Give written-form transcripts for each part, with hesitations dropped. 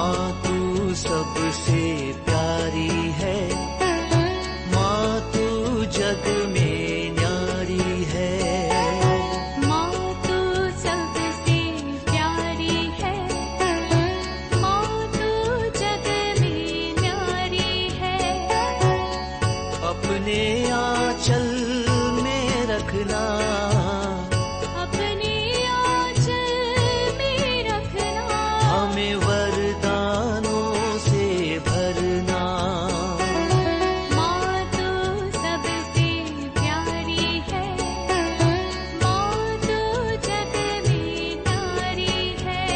माँ तू सबसे प्यारी है, माँ तू जग में न्यारी है। माँ तू सबसे प्यारी है, माँ तू जग में न्यारी है। अपने आंचल में रखना, अपने आंचल में रखना, हमें वरदानों से भरना। माँ तू सबसे प्यारी है, माँ तू जग में न्यारी है।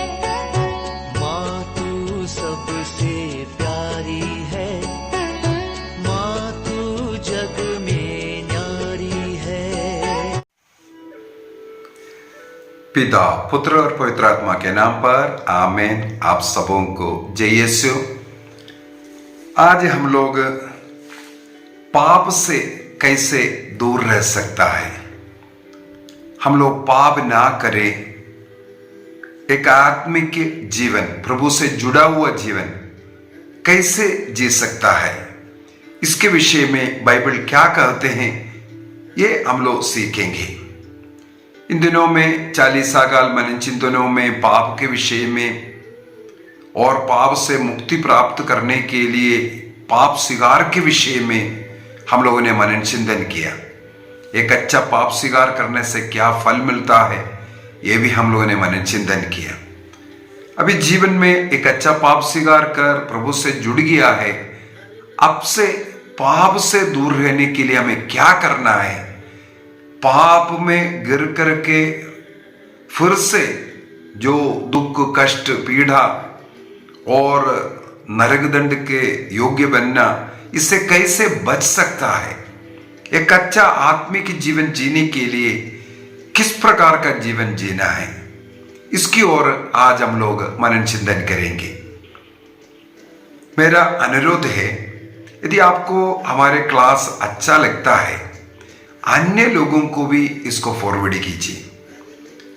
माँ तू सबसे प्यारी है, माँ तू जग में न्यारी है। पिता, पुत्र और पवित्र आत्मा के नाम पर आमीन। आप सबों को जय यीशु। आज हम लोग पाप से कैसे दूर रह सकता है, हम लोग पाप ना करें, एक आत्मिक जीवन, प्रभु से जुड़ा हुआ जीवन कैसे जी सकता है, इसके विषय में बाइबल क्या कहते हैं ये हम लोग सीखेंगे। इन दिनों में 40 काल मन चिंतनों में पाप के विषय में और पाप से मुक्ति प्राप्त करने के लिए पाप स्वीकार के विषय में हम लोगों ने मनन चिंतन किया। एक अच्छा पाप स्वीकार करने से क्या फल मिलता है ये भी हम लोगों ने मनन चिंतन किया। अभी जीवन में एक अच्छा पाप स्वीकार कर प्रभु से जुड़ गया है, अब से पाप से दूर रहने के लिए हमें क्या करना है, पाप में गिर करके फिर से जो दुख कष्ट पीड़ा और नरक के योग्य बनना, इससे कैसे बच सकता है, एक अच्छा आत्मिक जीवन जीने के लिए किस प्रकार का जीवन जीना है, इसकी ओर आज हम लोग मनन चिंतन करेंगे। मेरा अनुरोध है, यदि आपको हमारे क्लास अच्छा लगता है, अन्य लोगों को भी इसको फॉरवर्ड कीजिए।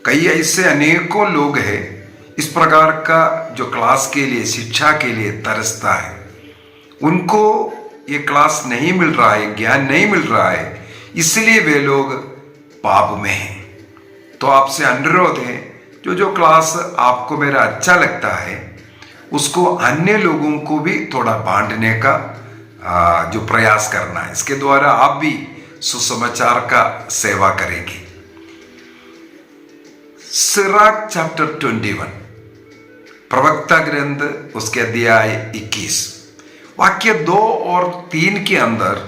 कई ऐसे अनेकों लोग हैं इस प्रकार का जो क्लास के लिए, शिक्षा के लिए तरसता है, उनको ये क्लास नहीं मिल रहा है, ज्ञान नहीं मिल रहा है, इसलिए वे लोग पाप में हैं। तो आपसे अनुरोध है, जो क्लास आपको मेरा अच्छा लगता है उसको अन्य लोगों को भी थोड़ा बांटने का जो प्रयास करना है, इसके द्वारा आप भी सुसमाचार का सेवा करेंगे। सिराक चैप्टर 21, प्रवक्ता ग्रंथ उसके अध्याय 21 वाक्य 2 और 3 के अंदर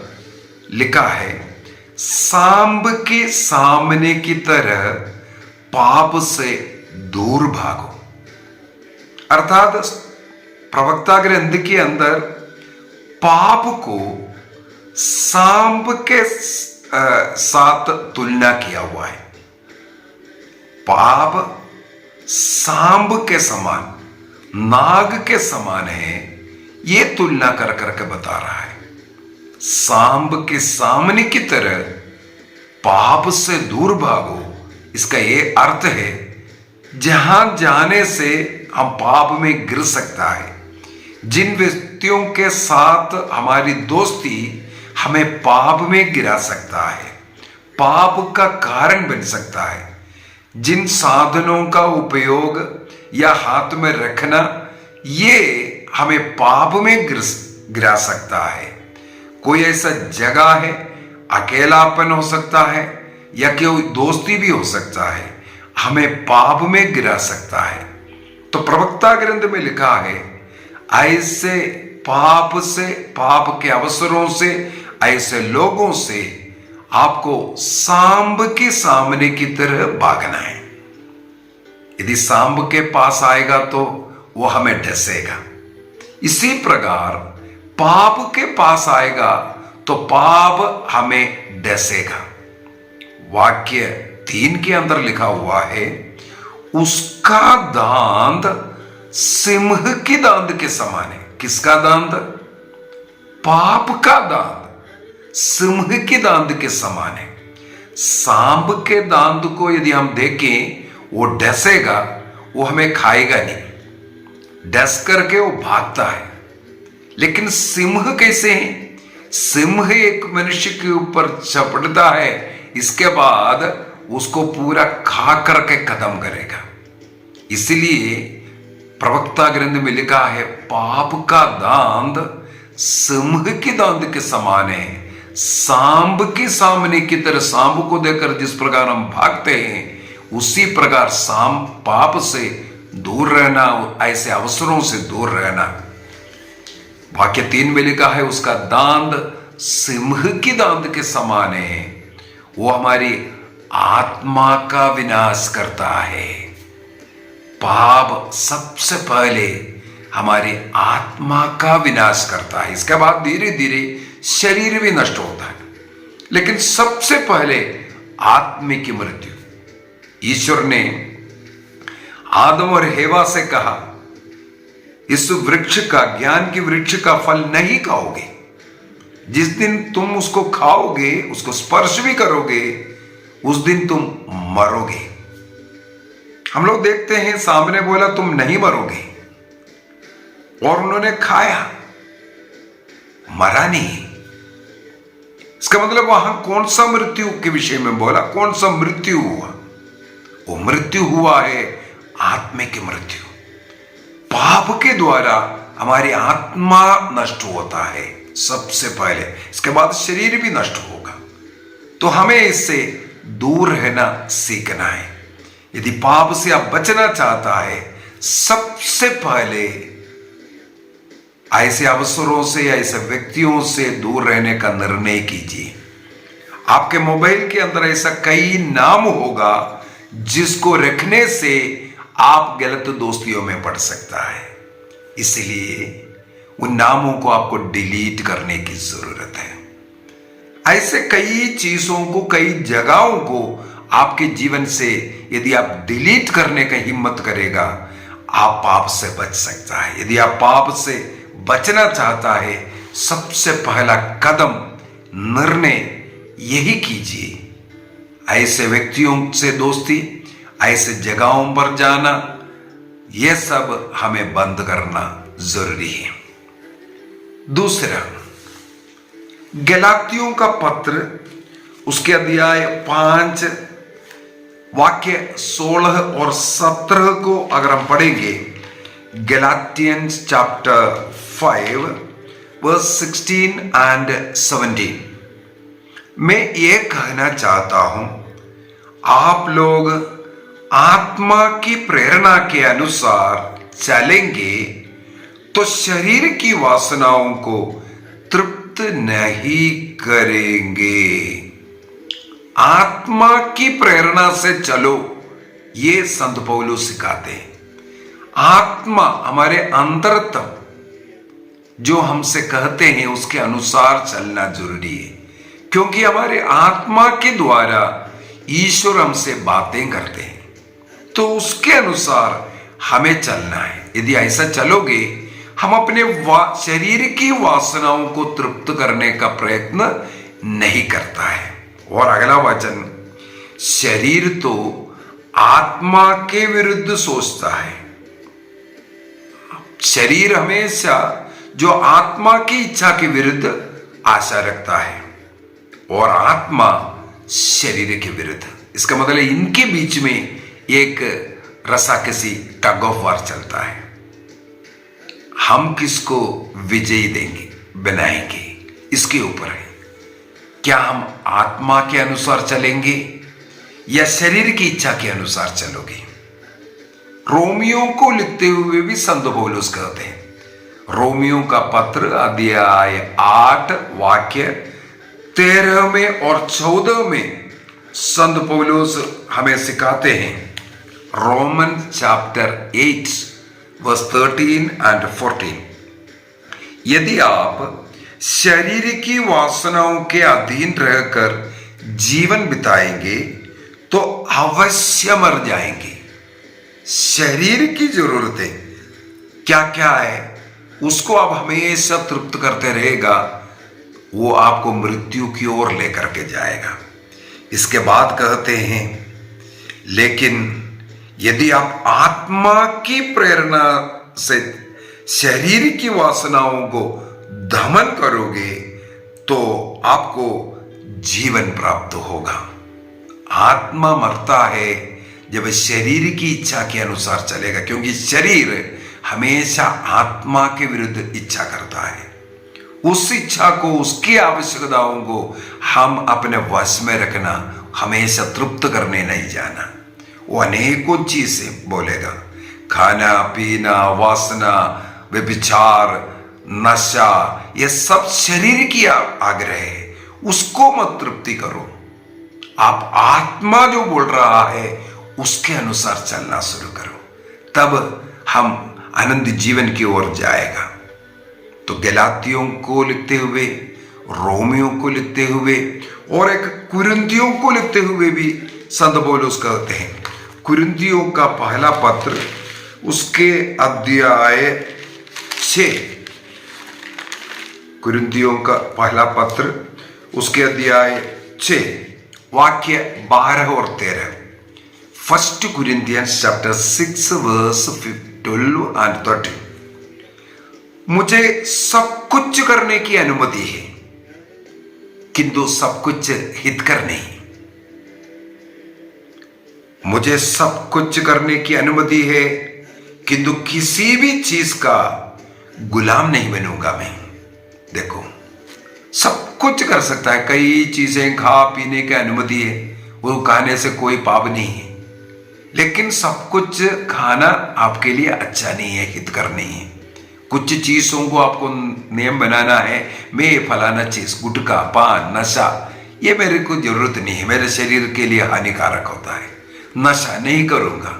लिखा है, सांब के सामने की तरह पाप से दूर भागो। अर्थात प्रवक्ता ग्रंथ के अंदर पाप को सांप के साथ तुलना किया हुआ है। पाप सांप के समान, नाग के समान है, ये तुलना कर करके बता रहा है। सांप के सामने की तरह पाप से दूर भागो, इसका ये अर्थ है जहां जाने से हम पाप में गिर सकता है, जिन व्यक्तियों के साथ हमारी दोस्ती हमें पाप में गिरा सकता है, पाप का कारण बन सकता है, जिन साधनों का उपयोग या हाथ में रखना ये हमें पाप में गिरा सकता है। कोई ऐसा जगह है, अकेलापन हो सकता है या कोई दोस्ती भी हो सकता है, हमें पाप में गिरा सकता है। तो प्रवक्ता ग्रंथ में लिखा है, ऐसे पाप से, पाप के अवसरों से, ऐसे लोगों से आपको सांब के सामने की तरह भागना है। यदि सांब के पास आएगा तो वो हमें डसेगा, इसी प्रकार पाप के पास आएगा तो पाप हमें डसेगा। वाक्य 3 के अंदर लिखा हुआ है, उसका दांत सिंह की दांत के समान है। किसका दांत? पाप का दांत सिंह के दांत के समान है। सांप के दांत को यदि हम देखें, वो डसेगा, वो हमें खाएगा नहीं। डस करके वो भागता है। लेकिन सिंह कैसे है? सिंह एक मनुष्य के ऊपर झपटता है, इसके बाद उसको पूरा खा करके खत्म करेगा। इसलिए प्रवक्ता ग्रंथ में लिखा है, पाप का दांत सिंह के दांत के समान है। सांब के सामने की तरह सांब को देखकर जिस प्रकार हम भागते हैं, उसी प्रकार सांब पाप से दूर रहना, ऐसे अवसरों से दूर रहना। वाक्य 3 में लिखा है, उसका दांत सिंह की दांत के समान है। वो हमारी आत्मा का विनाश करता है। पाप सबसे पहले हमारी आत्मा का विनाश करता है, इसके बाद धीरे धीरे शरीर भी नष्ट होता है, लेकिन सबसे पहले आत्मिक मृत्यु। ईश्वर ने आदम और हेवा से कहा, इस वृक्ष का, ज्ञान की वृक्ष का फल नहीं खाओगे। जिस दिन तुम उसको खाओगे, उसको स्पर्श भी करोगे, उस दिन तुम मरोगे। हम लोग देखते हैं, सामने बोला तुम नहीं मरोगे, और उन्होंने खाया, मरा नहीं। इसका मतलब वहां कौन सा मृत्यु के विषय में बोला? कौन सा मृत्यु हुआ? वो मृत्यु हुआ है आत्मिक मृत्यु। पाप के द्वारा हमारी आत्मा नष्ट होता है सबसे पहले, इसके बाद शरीर भी नष्ट होगा। तो हमें इससे दूर रहना सीखना है। यदि पाप से आप बचना चाहता है, सबसे पहले ऐसे अवसरों से, ऐसे व्यक्तियों से दूर रहने का निर्णय कीजिए। आपके मोबाइल के अंदर ऐसा कई नाम होगा जिसको रखने से आप गलत दोस्तियों में पड़ सकता है। इसलिए उन नामों को आपको डिलीट करने की जरूरत है। ऐसे कई चीजों को, कई जगहों को आपके जीवन से यदि आप डिलीट करने का हिम्मत करेगा, आप पाप से बच सकता है। यदि आप पाप से बचना चाहता है, सबसे पहला कदम, निर्णय यही कीजिए। ऐसे व्यक्तियों से दोस्ती, ऐसे जगहों पर जाना, यह सब हमें बंद करना जरूरी है। दूसरा, गलातियों का पत्र, उसके अध्याय 5 वाक्य 16 और 17 को अगर हम पढ़ेंगे, गलातियंस चैप्टर 5 वर्स 16 एंड 17, मैं ये कहना चाहता हूं, आप लोग आत्मा की प्रेरणा के अनुसार चलेंगे तो शरीर की वासनाओं को तृप्त नहीं करेंगे। आत्मा की प्रेरणा से चलो, ये संत पौलुस सिखाते हैं। आत्मा, हमारे अंतरतम जो हमसे कहते हैं उसके अनुसार चलना जरूरी है, क्योंकि हमारे आत्मा के द्वारा ईश्वर हमसे बातें करते हैं, तो उसके अनुसार हमें चलना है। यदि ऐसा चलोगे, हम अपने शरीर की वासनाओं को तृप्त करने का प्रयत्न नहीं करता है। और अगला वचन, शरीर तो आत्मा के विरुद्ध सोचता है। शरीर हमेशा जो आत्मा की इच्छा के विरुद्ध आशा रखता है, और आत्मा शरीर के विरुद्ध। इसका मतलब इनके बीच में एक रसाकसी, टग ऑफ वार चलता है। हम किसको विजयी देंगे, बनाएंगे, इसके ऊपर है। क्या हम आत्मा के अनुसार चलेंगे या शरीर की इच्छा के अनुसार चलोगे? रोमियो को लिखते हुए भी संत पौलुस कहते हैं, रोमियो का पत्र अध्याय 8 वाक्य 13 में और 14 में संत पौलुस हमें सिखाते हैं। रोमन चैप्टर 8 वर्स 13 एंड 14, यदि आप शरीर की वासनाओं के अधीन रहकर जीवन बिताएंगे तो अवश्य मर जाएंगे। शरीर की जरूरतें क्या क्या है, उसको आप हमेशा तृप्त करते रहेगा, वो आपको मृत्यु की ओर लेकर के जाएगा। इसके बाद कहते हैं, लेकिन यदि आप आत्मा की प्रेरणा से शरीर की वासनाओं को दमन करोगे तो आपको जीवन प्राप्त होगा। आत्मा मरता है जब शरीर की इच्छा के अनुसार चलेगा, क्योंकि शरीर हमेशा आत्मा के विरुद्ध इच्छा करता है। उस इच्छा को, उसकी आवश्यकताओं को हम अपने वश में रखना, हमेशा तृप्त करने नहीं जाना। वो अनेकों चीजें बोलेगा, खाना पीना, वासना, व्यभिचार, नशा, ये सब शरीर की आग्रह है, उसको मत तृप्ति करो। आप आत्मा जो बोल रहा है उसके अनुसार चलना शुरू करो, तब हम आनंद जीवन की ओर जाएगा। तो गलातियों को लिखते हुए, रोमियों को लिखते हुए और एक कुरिन्थियों को लिखते हुए भी संत पौलुस कहते हैं। कुरिन्थियों का पहला पत्र उसके अध्याय 6, कुरिन्थियों का पहला पत्र उसके अध्याय 6 वाक्य 12 और 13। First Corinthians chapter 6 verse 12 and 13। मुझे सब कुछ करने की अनुमति है, किंतु सब कुछ हितकर नहीं। मुझे सब कुछ करने की अनुमति है, किंतु किसी भी चीज का गुलाम नहीं बनूंगा मैं। देखो, सब कुछ कर सकता है, कई चीजें खा पीने की अनुमति है, वो खाने से कोई पाप नहीं है, लेकिन सब कुछ खाना आपके लिए अच्छा नहीं है, हितकर नहीं है। कुछ चीजों को आपको नियम बनाना है, मैं ये फलाना चीज, गुटखा, पान, नशा, ये मेरे को जरूरत नहीं है, मेरे शरीर के लिए हानिकारक होता है, नशा नहीं करूंगा।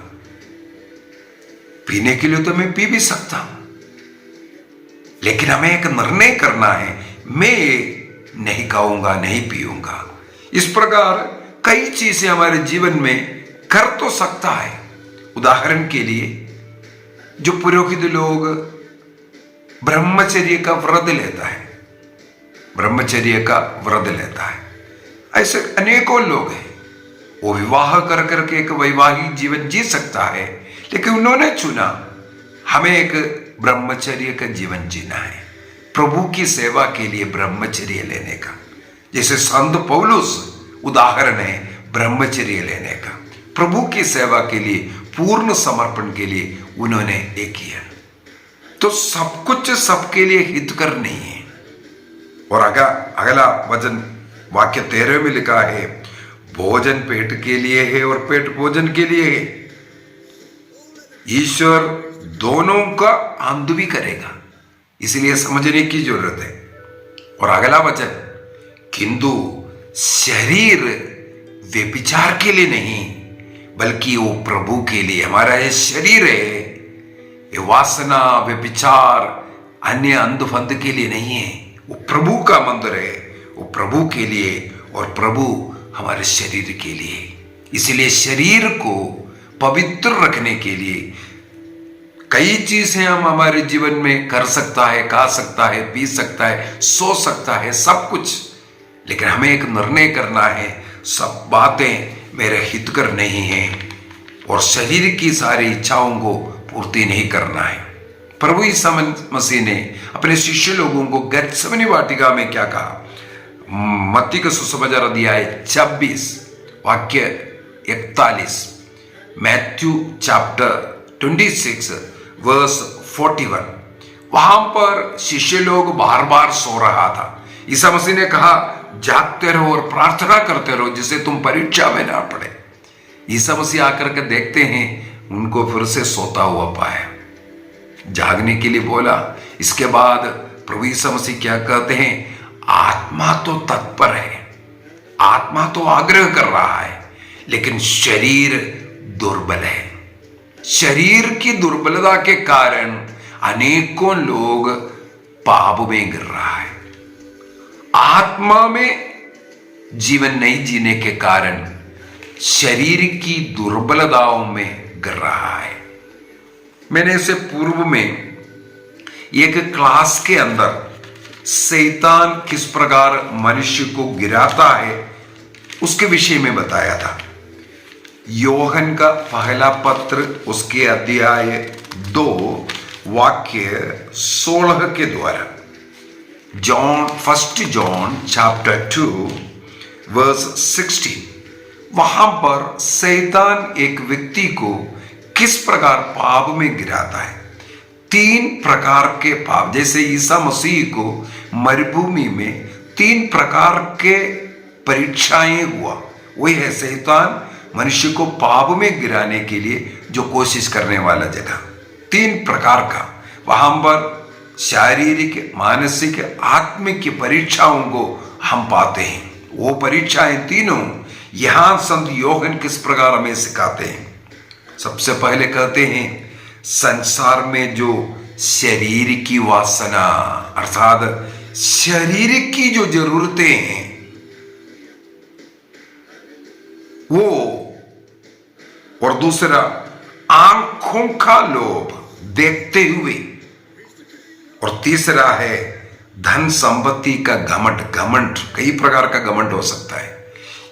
पीने के लिए तो मैं पी भी सकता हूं, लेकिन हमें एक निर्णय करना है, मैं नहीं खाऊंगा, नहीं पीऊंगा। इस प्रकार कई चीजें हमारे जीवन में कर तो सकता है। उदाहरण के लिए जो पुरोहित लोग ब्रह्मचर्य का व्रत लेता है, ब्रह्मचर्य का व्रत लेता है, ऐसे अनेकों लोग हैं। वो विवाह कर करके एक वैवाहिक जीवन जी सकता है, लेकिन उन्होंने चुना हमें एक ब्रह्मचर्य का जीवन जीना है, प्रभु की सेवा के लिए ब्रह्मचर्य लेने का। जैसे संत पौलुस उदाहरण है ब्रह्मचर्य लेने का, प्रभु की सेवा के लिए, पूर्ण समर्पण के लिए उन्होंने ये किया। तो सब कुछ सबके लिए हितकर नहीं है। और अगला वचन वाक्य 13 में लिखा है, भोजन पेट के लिए है और पेट भोजन के लिए है। ईश्वर दोनों का आनंद भी करेगा, इसलिए समझने की जरूरत है। और अगला वचन, किंतु शरीर व्यभिचार के लिए नहीं, बल्कि वो प्रभु के लिए। हमारा ये शरीर है, ये वासना, व्यभिचार, अन्य अंधफंद के लिए नहीं है, वो प्रभु का मंदिर है, वो प्रभु के लिए, और प्रभु हमारे शरीर के लिए। इसलिए शरीर को पवित्र रखने के लिए कई चीजें हम हमारे जीवन में कर सकता है, खा सकता है, पी सकता है, सो सकता है, सब कुछ, लेकिन हमें एक निर्णय करना है, सब बातें मेरे हितकर नहीं है और शरीर की सारी इच्छाओं को पूर्ति नहीं करना है। प्रभु यीशु मसीह ने अपने शिष्य लोगों को गेत्सेमनी वाटिका में क्या कहा? मत्ती का सुसमाचार अध्याय 26 वाक्य 41, मैथ्यू चैप्टर 26 वर्स 41। वहां पर शिष्य लोग बार बार सो रहा था। ईसा मसीह ने कहा, जागते रहो और प्रार्थना करते रहो जिससे तुम परीक्षा में ना पड़े। ईसा मसीह आकर के देखते हैं, उनको फिर से सोता हुआ पाया, जागने के लिए बोला। इसके बाद प्रभु ईसा मसीह क्या कहते हैं? आत्मा तो तत्पर है, आत्मा तो आग्रह कर रहा है, लेकिन शरीर दुर्बल है। शरीर की दुर्बलता के कारण अनेकों लोग पाप में गिर रहा है। आत्मा में जीवन नहीं जीने के कारण शरीर की दुर्बलताओं में गिर रहा है। मैंने इसे पूर्व में एक क्लास के अंदर शैतान किस प्रकार मनुष्य को गिराता है उसके विषय में बताया था। योहन का पहला पत्र उसके अध्याय 2 वाक्य 16 के द्वारा। First John chapter 2 verse 16। वहां पर शैतान एक व्यक्ति को किस प्रकार पाप में गिराता है। 3 प्रकार के पाप, जैसे ईसा मसीह को मरुभूमि में 3 प्रकार के परीक्षाएं हुआ, वही है शैतान मनुष्य को पाप में गिराने के लिए जो कोशिश करने वाला जगह। 3 प्रकार का वहां पर शारीरिक, मानसिक, आत्मिक परीक्षाओं को हम पाते हैं। वो परीक्षाएं तीनों यहां संत योहन किस प्रकार हमें सिखाते हैं। सबसे पहले कहते हैं संसार में जो शरीर की वासना, अर्थात शरीर की जो जरूरतें हैं वो, और दूसरा आंखों का लोभ देखते हुए, और तीसरा है धन संपत्ति का घमंड। कई प्रकार का घमंड हो सकता है।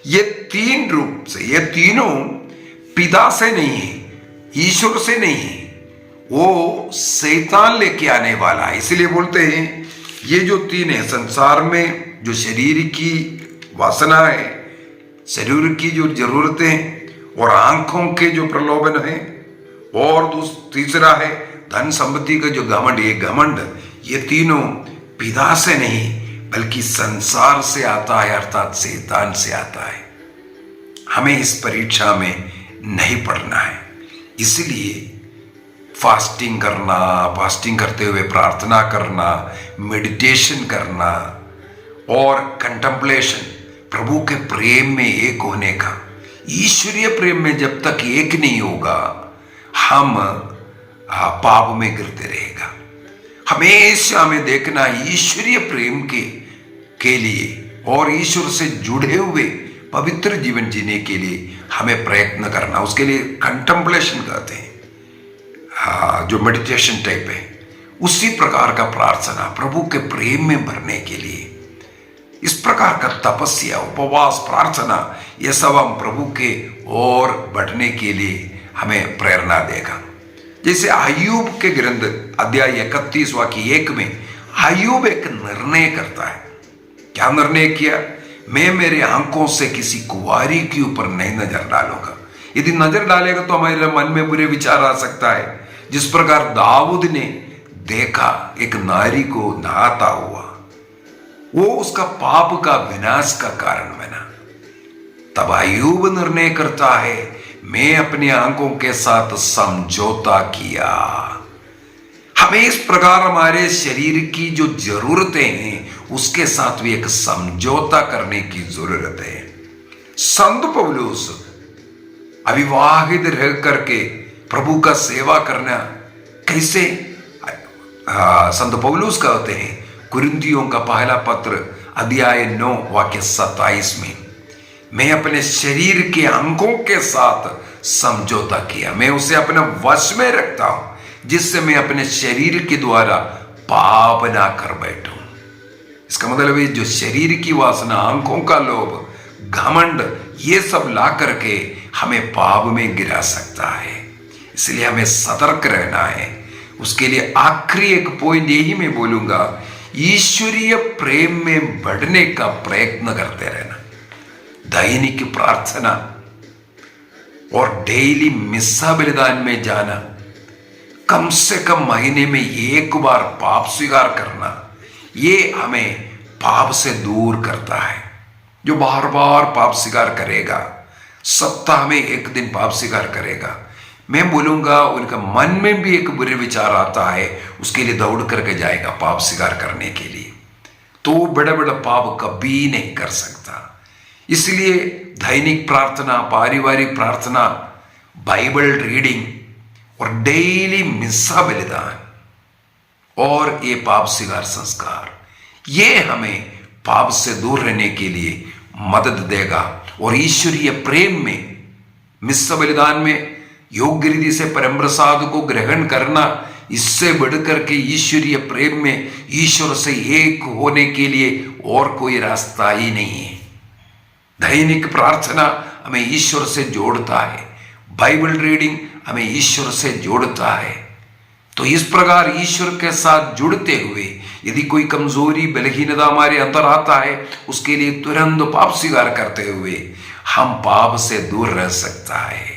ये 3 रूप से, ये तीनों पिता से नहीं है, ईश्वर से नहीं है, वो शैतान लेके आने वाला है। इसलिए बोलते हैं ये जो 3 है, संसार में जो शरीर की वासना है, शरीर की जो जरूरतें, और आंखों के जो प्रलोभन है, और तीसरा है धन संपत्ति का जो घमंड। ये तीनों पिता से नहीं बल्कि संसार से आता है, अर्थात शैतान से आता है। हमें इस परीक्षा में नहीं पड़ना है। इसलिए फास्टिंग करना, फास्टिंग करते हुए प्रार्थना करना, मेडिटेशन करना और कंटेम्पलेशन, प्रभु के प्रेम में एक होने का। ईश्वरीय प्रेम में जब तक एक नहीं होगा हम पाप में गिरते रहेगा। हमेशा हमें देखना ईश्वरीय प्रेम के लिए और ईश्वर से जुड़े हुए पवित्र जीवन जीने के लिए हमें प्रयत्न करना। उसके लिए कंटेम्पलेशन कहते हैं, जो मेडिटेशन टाइप है, उसी प्रकार का प्रार्थना प्रभु के प्रेम में भरने के लिए, इस प्रकार का तपस्या, उपवास, प्रार्थना, ये सब हम प्रभु के ओर बढ़ने के लिए हमें प्रेरणा देगा। जैसे अय्यूब के ग्रंथ अध्याय 31 वाक्य 1 में अय्यूब एक निर्णय करता है। क्या निर्णय किया? मैं मेरे आंखों से किसी कुंवारी के ऊपर नहीं नजर डालूंगा। यदि नजर डालेगा तो हमारे मन में बुरे विचार आ सकता है। जिस प्रकार दाऊद ने देखा एक नारी को नहाता हुआ, वो उसका पाप का विनाश का कारण बना। तब अय्यूब निर्णय करता है मैं अपनी आंखों के साथ समझौता किया। हमें इस प्रकार हमारे शरीर की जो जरूरतें हैं उसके साथ भी एक समझौता करने की जरूरत है। संत पौलुस अविवाहित रह करके प्रभु का सेवा करना कैसे, संत पौलुस कहते हैं कुरिन्थियों का पहला पत्र अध्याय 9 वाक्य 27 में, मैं अपने शरीर के अंगों के साथ समझौता किया, मैं उसे अपने वश में रखता हूं जिससे मैं अपने शरीर के द्वारा पाप ना कर बैठूं। इसका मतलब है जो शरीर की वासना, आंखों का लोभ, घमंड, ये सब ला करके हमें पाप में गिरा सकता है। इसलिए हमें सतर्क रहना है। उसके लिए आखिरी एक पॉइंट यही मैं बोलूंगा, ईश्वरीय प्रेम में बढ़ने का प्रयत्न करते रहना। दैनिक प्रार्थना और डेली मिस्सा बलिदान में जाना, कम से कम महीने में 1 बार पाप स्वीकार करना, ये हमें पाप से दूर करता है। जो बार बार पाप स्वीकार करेगा, सप्ताह में 1 दिन पाप स्वीकार करेगा, मैं बोलूंगा उनका मन में भी एक बुरे विचार आता है, उसके लिए दौड़ करके जाएगा पाप स्वीकार करने के लिए, तो बड़ा बड़ा पाप कभी नहीं कर सकता। इसलिए दैनिक प्रार्थना, पारिवारिक प्रार्थना, बाइबल रीडिंग और डेली मिस्सा बलिदान और ये पाप स्वीकार संस्कार, ये हमें पाप से दूर रहने के लिए मदद देगा। और ईश्वरीय प्रेम में, मिस्सा बलिदान में योग्य रीति से परम प्रसाद को ग्रहण करना, इससे बढ़कर के ईश्वरीय प्रेम में ईश्वर से एक होने के लिए और कोई रास्ता ही नहीं है। दैनिक प्रार्थना हमें ईश्वर से जोड़ता है, बाइबल रीडिंग हमें ईश्वर से जोड़ता है। तो इस प्रकार ईश्वर के साथ जुड़ते हुए यदि कोई कमजोरी बलहीनता हमारे अंदर आता है, उसके लिए तुरंत पाप स्वीकार करते हुए हम पाप से दूर रह सकता है।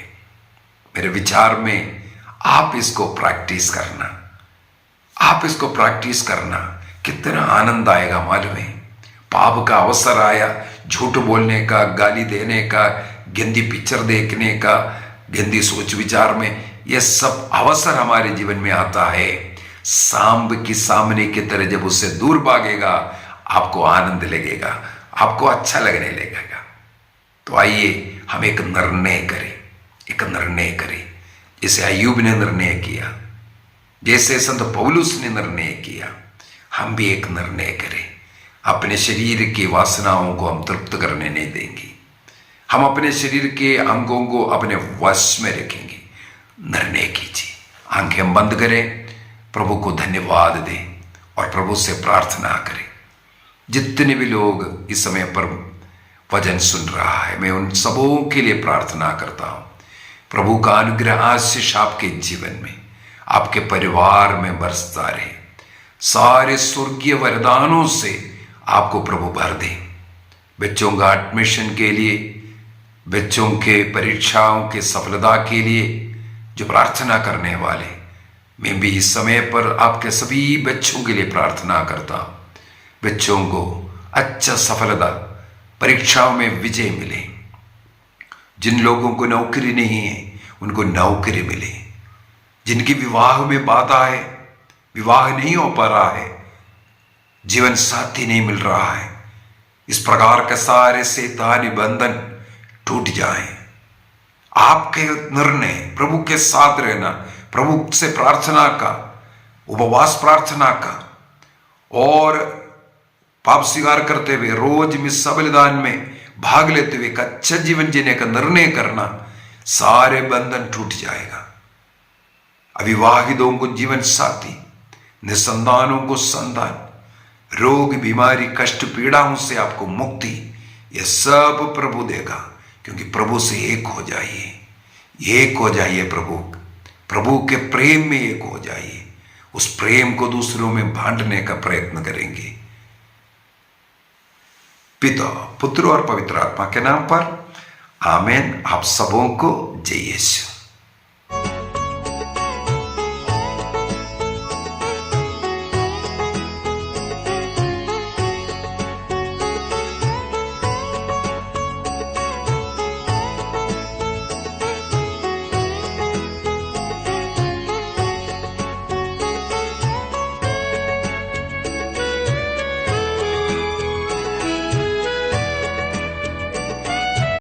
मेरे विचार में आप इसको प्रैक्टिस करना, आप इसको प्रैक्टिस करना, कितना आनंद आएगा मालूम है। पाप का अवसर आया, झूठ बोलने का, गाली देने का, गंदी पिक्चर देखने का, गंदी सोच विचार में, यह सब अवसर हमारे जीवन में आता है। सांब की सामने की तरह जब उससे दूर भागेगा, आपको आनंद लगेगा, आपको अच्छा लगने लगेगा। तो आइए हम एक निर्णय करें, एक निर्णय करें, जैसे अय्यूब ने निर्णय किया, जैसे संत पौलुस ने निर्णय किया, हम भी एक निर्णय करें। अपने शरीर की वासनाओं को हम तृप्त करने नहीं देंगे, हम अपने शरीर के अंगों को अपने वश में रखेंगे। निर्णय कीजिए, आंखें बंद करें, प्रभु को धन्यवाद दें और प्रभु से प्रार्थना करें। जितने भी लोग इस समय पर वचन सुन रहा है, मैं उन सबों के लिए प्रार्थना करता हूं, प्रभु का अनुग्रह आशीष आपके जीवन में, आपके परिवार में बरसता रहे। सारे स्वर्गीय वरदानों से आपको प्रभु भर दे। बच्चों का एडमिशन के लिए, बच्चों के परीक्षाओं के सफलता के लिए जो प्रार्थना करने वाले, मैं भी इस समय पर आपके सभी बच्चों के लिए प्रार्थना करता हूं। बच्चों को अच्छा सफलता, परीक्षाओं में विजय मिले। जिन लोगों को नौकरी नहीं है उनको नौकरी मिले। जिनकी विवाह में बाधा है, विवाह नहीं हो पा रहा है, जीवन साथी नहीं मिल रहा है, इस प्रकार के सारे शैतानी बंधन टूट जाएं। आपके निर्णय प्रभु के साथ रहना, प्रभु से प्रार्थना का, उपवास प्रार्थना का और पाप स्वीकार करते हुए रोज मिस्सा बलिदान में भाग लेते हुए एक अच्छा जीवन जीने का निर्णय करना, सारे बंधन टूट जाएगा। अविवाहितों को जीवन साथी, निसंतानों को संतान, रोग बीमारी कष्ट पीड़ाओं से आपको मुक्ति, यह सब प्रभु देगा। क्योंकि प्रभु से एक हो जाइए, एक हो जाइए, प्रभु के प्रेम में एक हो जाइए। उस प्रेम को दूसरों में बांटने का प्रयत्न करेंगे। पिता, पुत्र और पवित्र आत्मा के नाम पर आमीन। आप सबों को जय यीशु।